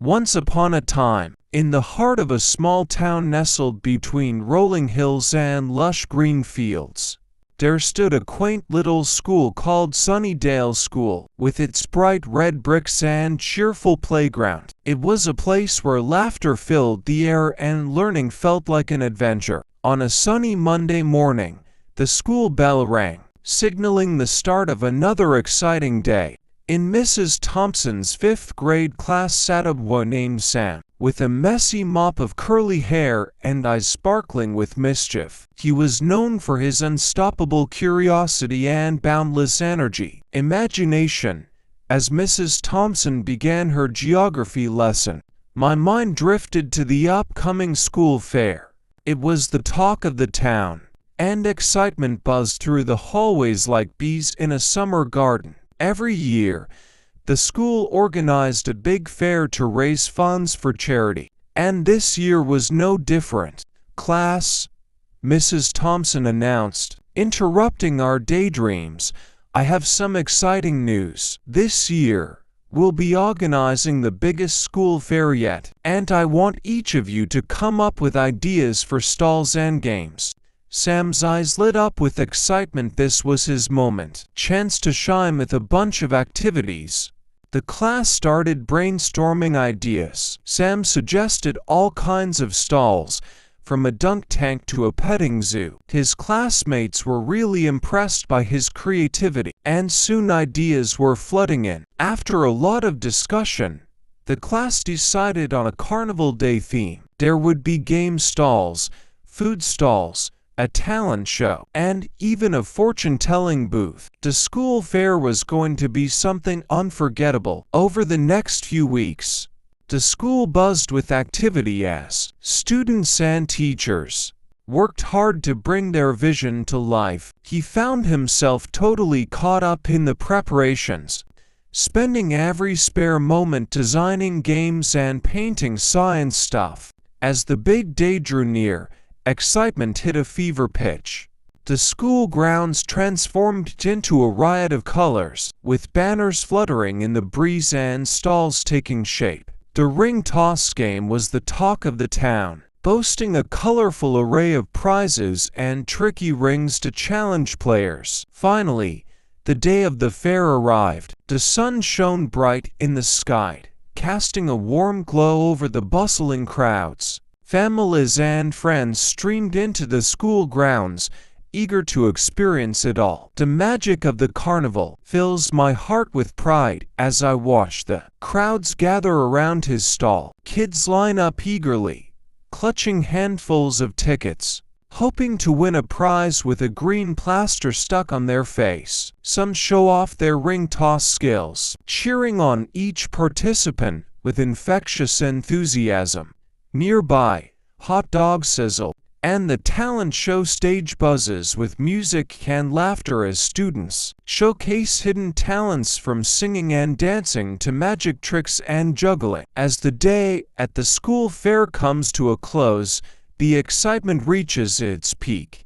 Once upon a time, in the heart of a small town nestled between rolling hills and lush green fields, there stood a quaint little school called Sunnydale School, with its bright red bricks and cheerful playground. It was a place where laughter filled the air and learning felt like an adventure. On a sunny Monday morning, the school bell rang, signaling the start of another exciting day. In Mrs. Thompson's 5th grade class sat a boy named Sam, with a messy mop of curly hair and eyes sparkling with mischief. He was known for his unstoppable curiosity and boundless imagination. As Mrs. Thompson began her geography lesson, my mind drifted to the upcoming school fair. It was the talk of the town, and excitement buzzed through the hallways like bees in a summer garden. Every year, the school organized a big fair to raise funds for charity, and this year was no different. "Class," Mrs. Thompson announced, interrupting our daydreams, "I have some exciting news. This year, we'll be organizing the biggest school fair yet, and I want each of you to come up with ideas for stalls and games." Sam's eyes lit up with excitement. This was his moment, chance to shine with a bunch of activities. The class started brainstorming ideas. Sam suggested all kinds of stalls, from a dunk tank to a petting zoo. His classmates were really impressed by his creativity, and soon ideas were flooding in. After a lot of discussion, the class decided on a carnival day theme. There would be game stalls, food stalls, a talent show, and even a fortune-telling booth. The school fair was going to be something unforgettable. Over the next few weeks, the school buzzed with activity as students and teachers worked hard to bring their vision to life. He found himself totally caught up in the preparations, spending every spare moment designing games and painting science stuff. As the big day drew near, excitement hit a fever pitch. The school grounds transformed into a riot of colors, with banners fluttering in the breeze and stalls taking shape. The ring toss game was the talk of the town, boasting a colorful array of prizes and tricky rings to challenge players. Finally, the day of the fair arrived. The sun shone bright in the sky, casting a warm glow over the bustling crowds. Families and friends streamed into the school grounds, eager to experience it all. The magic of the carnival fills my heart with pride as I watch the crowds gather around his stall. Kids line up eagerly, clutching handfuls of tickets, hoping to win a prize with a green plaster stuck on their face. Some show off their ring toss skills, cheering on each participant with infectious enthusiasm. Nearby, hot dogs sizzle, and the talent show stage buzzes with music and laughter as students showcase hidden talents from singing and dancing to magic tricks and juggling. As the day at the school fair comes to a close, the excitement reaches its peak.